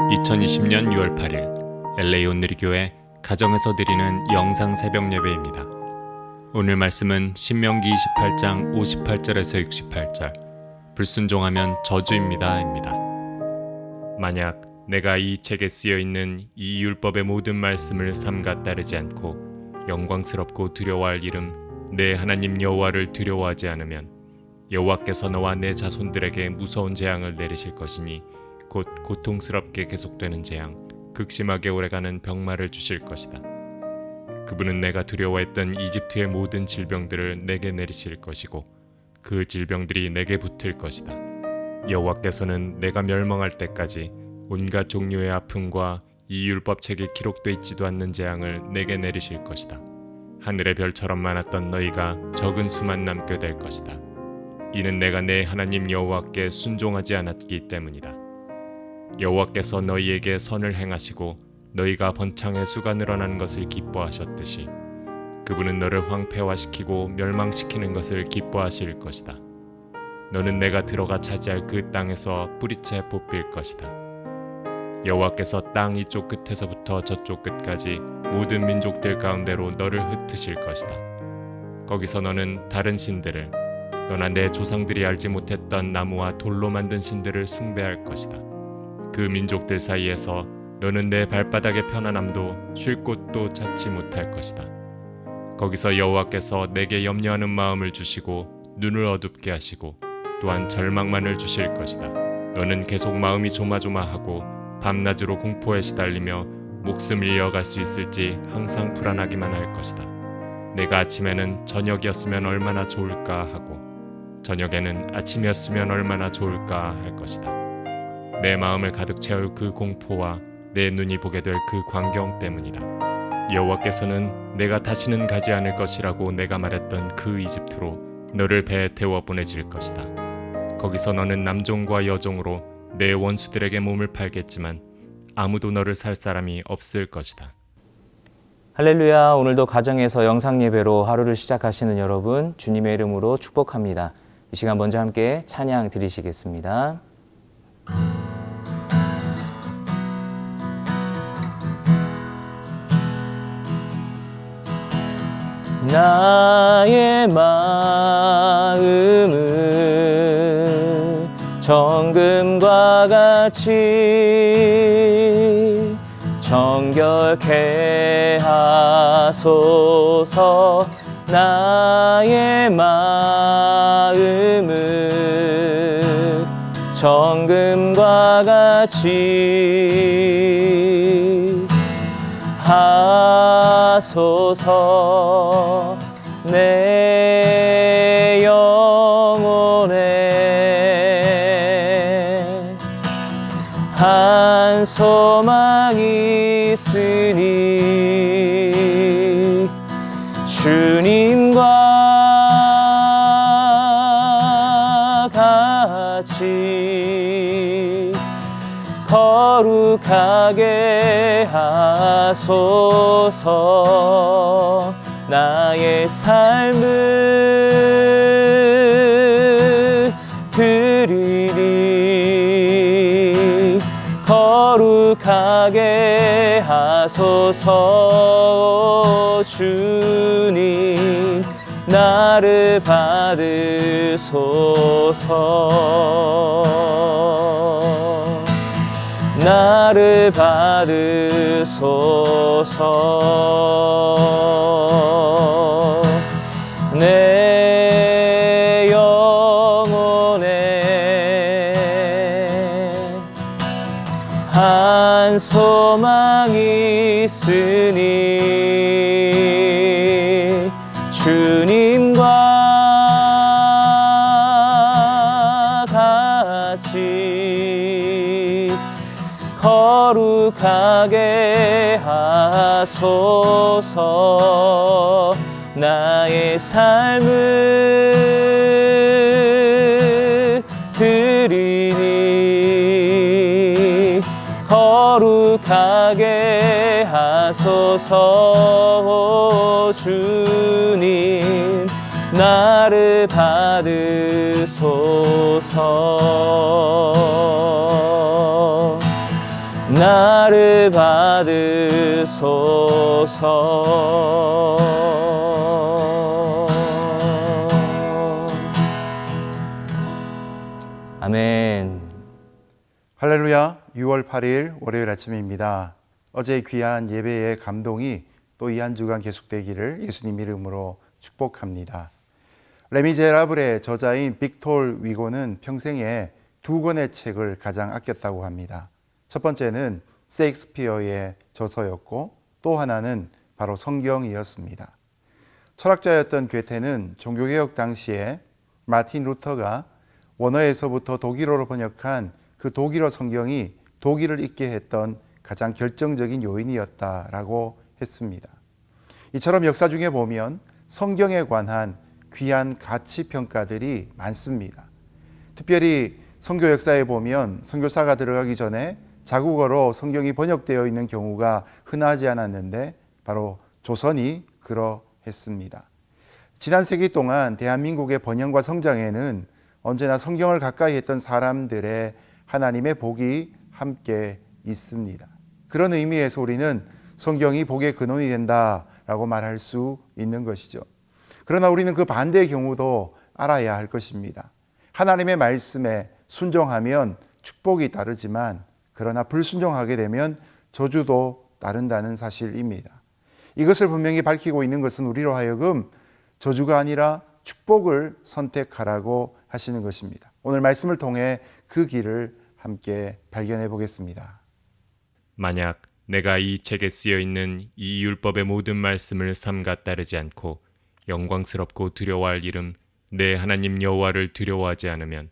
2020년 6월 8일 LA 온누리교회 가정에서 드리는 영상 새벽 예배입니다. 오늘 말씀은 신명기 28장 58절에서 68절 불순종하면 저주입니다입니다. 만약 내가 이 책에 쓰여있는 이 율법의 모든 말씀을 삼가 따르지 않고 영광스럽고 두려워할 이름 내 하나님 여호와를 두려워하지 않으면 여호와께서 너와 내 자손들에게 무서운 재앙을 내리실 것이니 곧 고통스럽게 계속되는 재앙, 극심하게 오래가는 병마를 주실 것이다. 그분은 내가 두려워했던 이집트의 모든 질병들을 내게 내리실 것이고 그 질병들이 내게 붙을 것이다. 여호와께서는 내가 멸망할 때까지 온갖 종류의 아픔과 이 율법책에 기록되어 있지도 않는 재앙을 내게 내리실 것이다. 하늘의 별처럼 많았던 너희가 적은 수만 남게 될 것이다. 이는 내가 내 하나님 여호와께 순종하지 않았기 때문이다. 여호와께서 너희에게 선을 행하시고 너희가 번창의 수가 늘어나는 것을 기뻐하셨듯이 그분은 너를 황폐화시키고 멸망시키는 것을 기뻐하실 것이다. 너는 내가 들어가 차지할 그 땅에서 뿌리채 뽑힐 것이다. 여호와께서 땅 이쪽 끝에서부터 저쪽 끝까지 모든 민족들 가운데로 너를 흩으실 것이다. 거기서 너는 다른 신들을 너나 내 조상들이 알지 못했던 나무와 돌로 만든 신들을 숭배할 것이다. 그 민족들 사이에서 너는 내 발바닥의 편안함도 쉴 곳도 찾지 못할 것이다. 거기서 여호와께서 내게 염려하는 마음을 주시고 눈을 어둡게 하시고 또한 절망만을 주실 것이다. 너는 계속 마음이 조마조마하고 밤낮으로 공포에 시달리며 목숨을 이어갈 수 있을지 항상 불안하기만 할 것이다. 내가 아침에는 저녁이었으면 얼마나 좋을까 하고 저녁에는 아침이었으면 얼마나 좋을까 할 것이다. 내 마음을 가득 채울 그 공포와 내 눈이 보게 될 그 광경 때문이다. 여호와께서는 내가 다시는 가지 않을 것이라고 내가 말했던 그 이집트로 너를 배에 태워 보내질 것이다. 거기서 너는 남종과 여종으로 내 원수들에게 몸을 팔겠지만 아무도 너를 살 사람이 없을 것이다. 할렐루야. 오늘도 가정에서 영상 예배로 하루를 시작하시는 여러분 주님의 이름으로 축복합니다. 이 시간 먼저 함께 찬양 드리시겠습니다. 나의 마음을 정금과 같이 정결케 하소서. 나의 마음을 정금과 같이 하소서. 내 영혼에 한 소망이 있으니 주님과 같이 거룩하게 하소서. 나의 삶을 드리리 거룩하게 하소서. 주님 나를 받으소서. 나를 받으소서. 내 영혼에 한 소망이 있으니 주님과 같이 거룩하게 하소서. 나의 삶을 드리니 거룩하게 하소서. 주님 나를 받으소서. 나를 받으소서. 아멘. 할렐루야. 6월 8일 월요일 아침입니다. 어제 귀한 예배의 감동이 또 이 한 주간 계속되기를 예수님 이름으로 축복합니다. 레미제라블의 저자인 빅톨 위고는 평생에 2권의 책을 가장 아꼈다고 합니다. 첫 번째는 셰익스피어의 저서였고 또 하나는 바로 성경이었습니다. 철학자였던 괴테는 종교개혁 당시에 마틴 루터가 원어에서부터 독일어로 번역한 그 독일어 성경이 독일을 잊게 했던 가장 결정적인 요인이었다라고 했습니다. 이처럼 역사 중에 보면 성경에 관한 귀한 가치 평가들이 많습니다. 특별히 선교 역사에 보면 선교사가 들어가기 전에 자국어로 성경이 번역되어 있는 경우가 흔하지 않았는데 바로 조선이 그러했습니다. 지난 세기 동안 대한민국의 번영과 성장에는 언제나 성경을 가까이 했던 사람들의 하나님의 복이 함께 있습니다. 그런 의미에서 우리는 성경이 복의 근원이 된다라고 말할 수 있는 것이죠. 그러나 우리는 그 반대의 경우도 알아야 할 것입니다. 하나님의 말씀에 순종하면 축복이 따르지만 그러나 불순종하게 되면 저주도 따른다는 사실입니다. 이것을 분명히 밝히고 있는 것은 우리로 하여금 저주가 아니라 축복을 선택하라고 하시는 것입니다. 오늘 말씀을 통해 그 길을 함께 발견해 보겠습니다. 만약 내가 이 책에 쓰여 있는 이 율법의 모든 말씀을 삼가 따르지 않고 영광스럽고 두려워할 일은 내 하나님 여호와를 두려워하지 않으면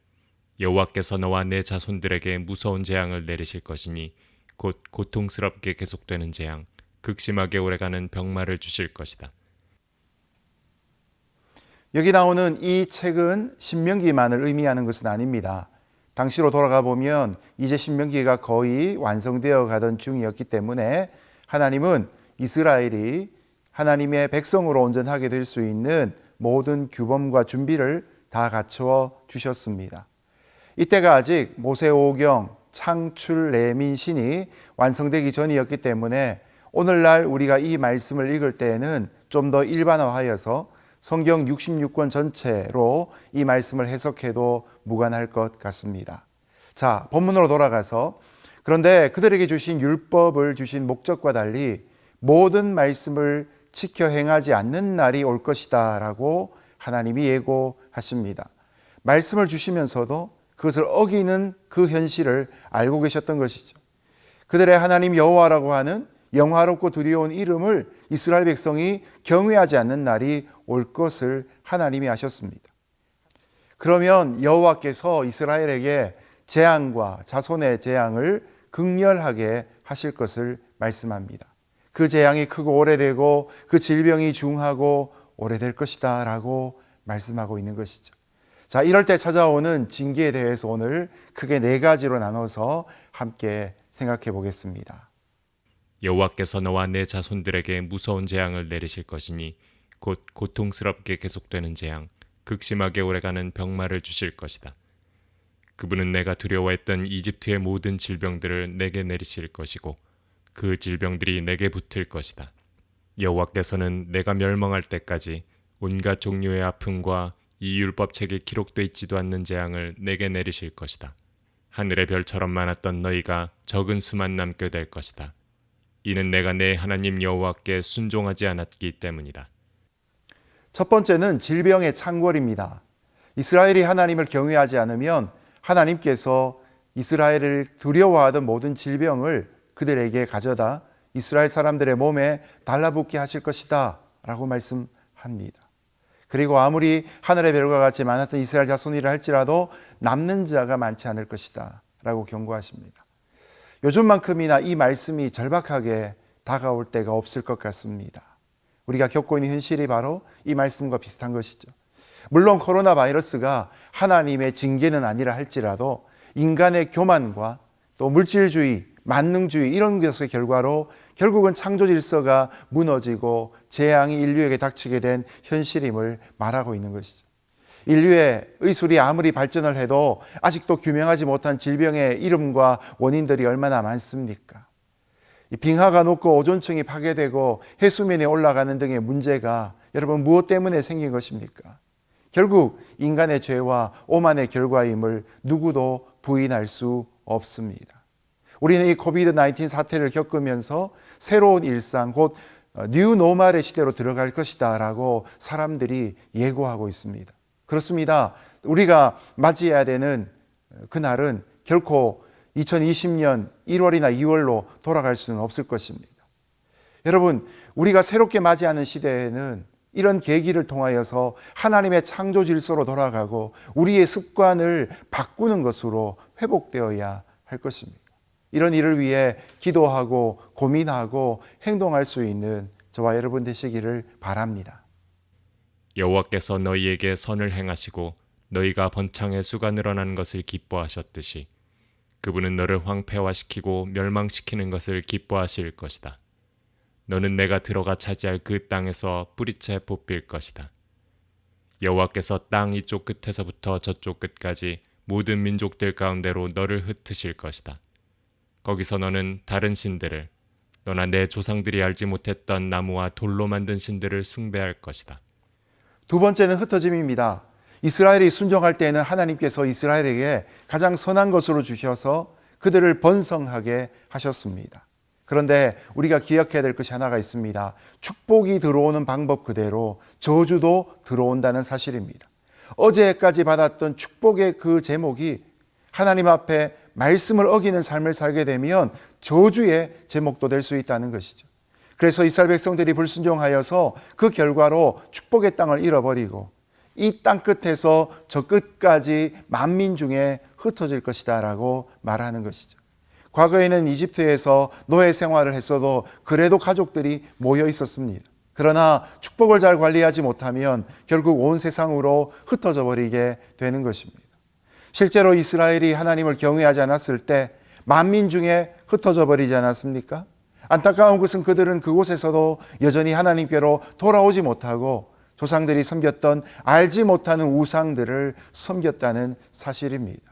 여호와께서 너와 내 자손들에게 무서운 재앙을 내리실 것이니 곧 고통스럽게 계속되는 재앙, 극심하게 오래가는 병마를 주실 것이다. 여기 나오는 이 책은 신명기만을 의미하는 것은 아닙니다. 당시로 돌아가 보면 이제 신명기가 거의 완성되어 가던 중이었기 때문에 하나님은 이스라엘이 하나님의 백성으로 온전하게 될 수 있는 모든 규범과 준비를 다 갖추어 주셨습니다. 이때가 아직 모세오경, 창출, 레민신이 완성되기 전이었기 때문에 오늘날 우리가 이 말씀을 읽을 때에는 좀 더 일반화하여서 성경 66권 전체로 이 말씀을 해석해도 무관할 것 같습니다. 자, 본문으로 돌아가서 그런데 그들에게 주신 율법을 주신 목적과 달리 모든 말씀을 지켜 행하지 않는 날이 올 것이다 라고 하나님이 예고하십니다. 말씀을 주시면서도 그것을 어기는 그 현실을 알고 계셨던 것이죠. 그들의 하나님 여호와라고 하는 영화롭고 두려운 이름을 이스라엘 백성이 경외하지 않는 날이 올 것을 하나님이 아셨습니다. 그러면 여호와께서 이스라엘에게 재앙과 자손의 재앙을 극렬하게 하실 것을 말씀합니다. 그 재앙이 크고 오래되고 그 질병이 중하고 오래될 것이다 라고 말씀하고 있는 것이죠. 자, 이럴 때 찾아오는 징계에 대해서 오늘 크게 4가지로 나눠서 함께 생각해 보겠습니다. 여호와께서 너와 내 자손들에게 무서운 재앙을 내리실 것이니 곧 고통스럽게 계속되는 재앙, 극심하게 오래가는 병마를 주실 것이다. 그분은 내가 두려워했던 이집트의 모든 질병들을 내게 내리실 것이고 그 질병들이 내게 붙을 것이다. 여호와께서는 내가 멸망할 때까지 온갖 종류의 아픔과 이 율법책에 기록되어 있지도 않는 재앙을 내게 내리실 것이다. 하늘의 별처럼 많았던 너희가 적은 수만 남게 될 것이다. 이는 내가 내 하나님 여호와께 순종하지 않았기 때문이다. 첫 번째는 질병의 창궐입니다. 이스라엘이 하나님을 경외하지 않으면 하나님께서 이스라엘을 두려워하던 모든 질병을 그들에게 가져다 이스라엘 사람들의 몸에 달라붙게 하실 것이다 라고 말씀합니다. 그리고 아무리 하늘의 별과 같이 많았던 이스라엘 자손이라 할지라도 남는 자가 많지 않을 것이다 라고 경고하십니다. 요즘만큼이나 이 말씀이 절박하게 다가올 때가 없을 것 같습니다. 우리가 겪고 있는 현실이 바로 이 말씀과 비슷한 것이죠. 물론 코로나 바이러스가 하나님의 징계는 아니라 할지라도 인간의 교만과 또 물질주의, 만능주의 이런 것의 결과로 결국은 창조 질서가 무너지고 재앙이 인류에게 닥치게 된 현실임을 말하고 있는 것이죠. 인류의 의술이 아무리 발전을 해도 아직도 규명하지 못한 질병의 이름과 원인들이 얼마나 많습니까? 이 빙하가 녹고 오존층이 파괴되고 해수면이 올라가는 등의 문제가 여러분 무엇 때문에 생긴 것입니까? 결국 인간의 죄와 오만의 결과임을 누구도 부인할 수 없습니다. 우리는 이 코비드-19 사태를 겪으면서 새로운 일상, 곧 뉴노멀의 시대로 들어갈 것이다 라고 사람들이 예고하고 있습니다. 그렇습니다. 우리가 맞이해야 되는 그날은 결코 2020년 1월이나 2월로 돌아갈 수는 없을 것입니다. 여러분, 우리가 새롭게 맞이하는 시대에는 이런 계기를 통하여서 하나님의 창조 질서로 돌아가고 우리의 습관을 바꾸는 것으로 회복되어야 할 것입니다. 이런 일을 위해 기도하고 고민하고 행동할 수 있는 저와 여러분 되시기를 바랍니다. 여호와께서 너희에게 선을 행하시고 너희가 번창의 수가 늘어나는 것을 기뻐하셨듯이 그분은 너를 황폐화시키고 멸망시키는 것을 기뻐하실 것이다. 너는 내가 들어가 차지할 그 땅에서 뿌리채 뽑힐 것이다. 여호와께서 땅 이쪽 끝에서부터 저쪽 끝까지 모든 민족들 가운데로 너를 흩으실 것이다. 거기서 너는 다른 신들을, 너나 내 조상들이 알지 못했던 나무와 돌로 만든 신들을 숭배할 것이다. 두 번째는 흩어짐입니다. 이스라엘이 순종할 때에는 하나님께서 이스라엘에게 가장 선한 것으로 주셔서 그들을 번성하게 하셨습니다. 그런데 우리가 기억해야 될 것이 하나가 있습니다. 축복이 들어오는 방법 그대로 저주도 들어온다는 사실입니다. 어제까지 받았던 축복의 그 제목이 하나님 앞에 말씀을 어기는 삶을 살게 되면 저주의 제목도 될 수 있다는 것이죠. 그래서 이스라엘 백성들이 불순종하여서 그 결과로 축복의 땅을 잃어버리고 이 땅 끝에서 저 끝까지 만민 중에 흩어질 것이다 라고 말하는 것이죠. 과거에는 이집트에서 노예 생활을 했어도 그래도 가족들이 모여 있었습니다. 그러나 축복을 잘 관리하지 못하면 결국 온 세상으로 흩어져 버리게 되는 것입니다. 실제로 이스라엘이 하나님을 경외하지 않았을 때 만민 중에 흩어져 버리지 않았습니까? 안타까운 것은 그들은 그곳에서도 여전히 하나님께로 돌아오지 못하고 조상들이 섬겼던 알지 못하는 우상들을 섬겼다는 사실입니다.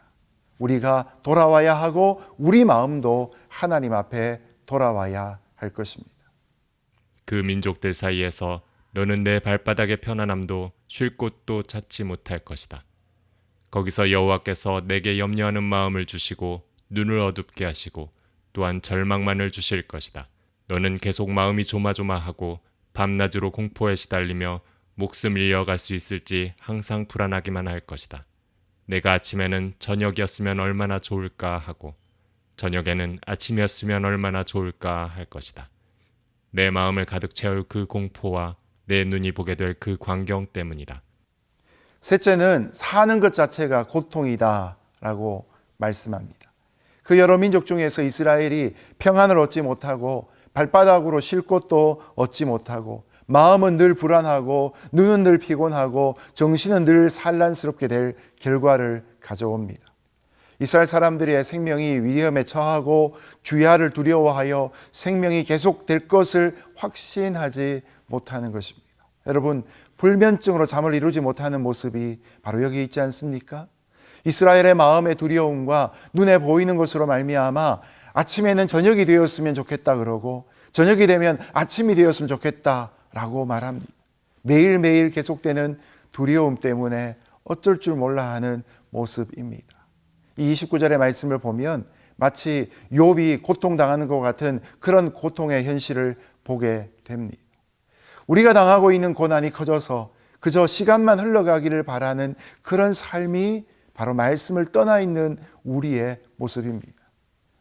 우리가 돌아와야 하고 우리 마음도 하나님 앞에 돌아와야 할 것입니다. 그 민족들 사이에서 너는 내 발바닥의 편안함도 쉴 곳도 찾지 못할 것이다. 거기서 여호와께서 내게 염려하는 마음을 주시고 눈을 어둡게 하시고 또한 절망만을 주실 것이다. 너는 계속 마음이 조마조마하고 밤낮으로 공포에 시달리며 목숨을 이어갈 수 있을지 항상 불안하기만 할 것이다. 내가 아침에는 저녁이었으면 얼마나 좋을까 하고 저녁에는 아침이었으면 얼마나 좋을까 할 것이다. 내 마음을 가득 채울 그 공포와 내 눈이 보게 될 그 광경 때문이다. 셋째는 사는 것 자체가 고통이다 라고 말씀합니다. 그 여러 민족 중에서 이스라엘이 평안을 얻지 못하고 발바닥으로 쉴 곳도 얻지 못하고 마음은 늘 불안하고 눈은 늘 피곤하고 정신은 늘 산란스럽게 될 결과를 가져옵니다. 이스라엘 사람들의 생명이 위험에 처하고 주야를 두려워하여 생명이 계속될 것을 확신하지 못하는 것입니다. 여러분, 불면증으로 잠을 이루지 못하는 모습이 바로 여기 있지 않습니까? 이스라엘의 마음의 두려움과 눈에 보이는 것으로 말미암아 아침에는 저녁이 되었으면 좋겠다 그러고 저녁이 되면 아침이 되었으면 좋겠다라고 말합니다. 매일매일 계속되는 두려움 때문에 어쩔 줄 몰라 하는 모습입니다. 이 29절의 말씀을 보면 마치 욥이 고통당하는 것 같은 그런 고통의 현실을 보게 됩니다. 우리가 당하고 있는 고난이 커져서 그저 시간만 흘러가기를 바라는 그런 삶이 바로 말씀을 떠나 있는 우리의 모습입니다.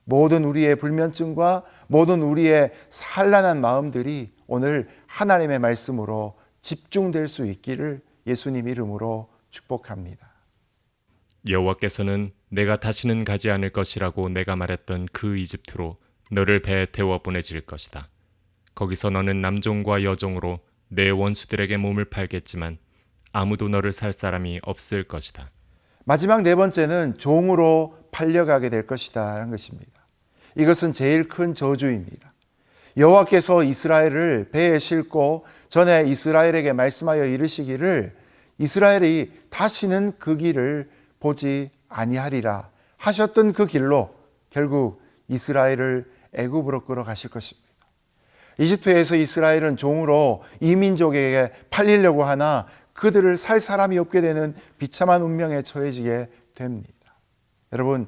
모든 우리의 불면증과 모든 우리의 산란한 마음들이 오늘 하나님의 말씀으로 집중될 수 있기를 예수님 이름으로 축복합니다. 여호와께서는 내가 다시는 가지 않을 것이라고 내가 말했던 그 이집트로 너를 배에 태워 보내질 것이다. 거기서 너는 남종과 여종으로 내 원수들에게 몸을 팔겠지만 아무도 너를 살 사람이 없을 것이다. 마지막 네 번째는 종으로 팔려가게 될 것이다 라는 것입니다. 이것은 제일 큰 저주입니다. 여호와께서 이스라엘을 배에 싣고 전에 이스라엘에게 말씀하여 이르시기를 이스라엘이 다시는 그 길을 보지 아니하리라 하셨던 그 길로 결국 이스라엘을 애굽으로 끌어가실 것입니다. 이집트에서 이스라엘은 종으로 이민족에게 팔리려고 하나 그들을 살 사람이 없게 되는 비참한 운명에 처해지게 됩니다. 여러분,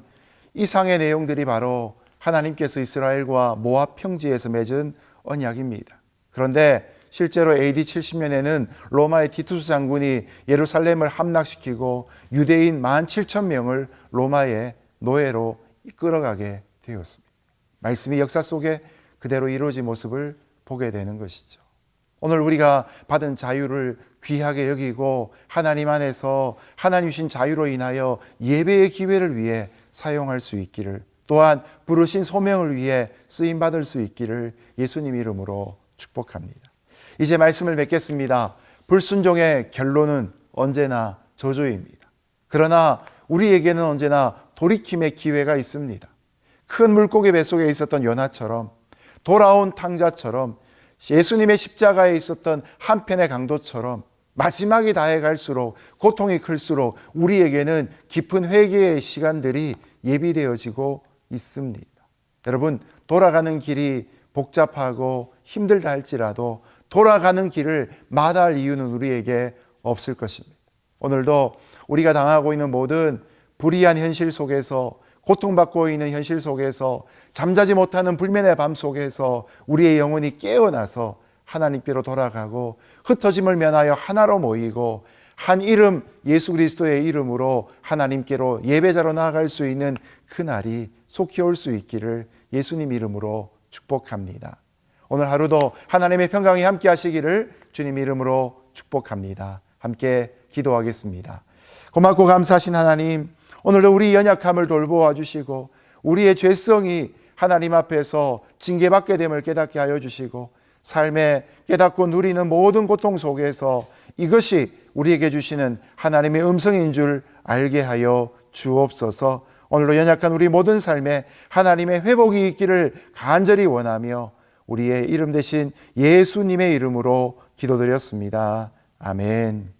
이상의 내용들이 바로 하나님께서 이스라엘과 모압 평지에서 맺은 언약입니다. 그런데 실제로 AD 70년에는 로마의 티투스 장군이 예루살렘을 함락시키고 유대인 17,000명을 로마의 노예로 끌어가게 되었습니다. 말씀이 역사 속에 그대로 이루어진 모습을 보게 되는 것이죠. 오늘 우리가 받은 자유를 귀하게 여기고 하나님 안에서 하나님 주신 자유로 인하여 예배의 기회를 위해 사용할 수 있기를, 또한 부르신 소명을 위해 쓰임받을 수 있기를 예수님 이름으로 축복합니다. 이제 말씀을 맺겠습니다. 불순종의 결론은 언제나 저주입니다. 그러나 우리에게는 언제나 돌이킴의 기회가 있습니다. 큰 물고기 뱃속에 있었던 요나처럼, 돌아온 탕자처럼, 예수님의 십자가에 있었던 한편의 강도처럼 마지막이 다해갈수록 고통이 클수록 우리에게는 깊은 회개의 시간들이 예비되어지고 있습니다. 여러분, 돌아가는 길이 복잡하고 힘들다 할지라도 돌아가는 길을 마다할 이유는 우리에게 없을 것입니다. 오늘도 우리가 당하고 있는 모든 불의한 현실 속에서, 고통받고 있는 현실 속에서, 잠자지 못하는 불면의 밤 속에서 우리의 영혼이 깨어나서 하나님께로 돌아가고 흩어짐을 면하여 하나로 모이고 한 이름, 예수 그리스도의 이름으로 하나님께로 예배자로 나아갈 수 있는 그날이 속히 올 수 있기를 예수님 이름으로 축복합니다. 오늘 하루도 하나님의 평강이 함께 하시기를 주님 이름으로 축복합니다. 함께 기도하겠습니다. 고맙고 감사하신 하나님, 오늘도 우리 연약함을 돌보아 주시고 우리의 죄성이 하나님 앞에서 징계받게 됨을 깨닫게 하여 주시고 삶에 깨닫고 누리는 모든 고통 속에서 이것이 우리에게 주시는 하나님의 음성인 줄 알게 하여 주옵소서. 오늘도 연약한 우리 모든 삶에 하나님의 회복이 있기를 간절히 원하며 우리의 이름 대신 예수님의 이름으로 기도드렸습니다. 아멘.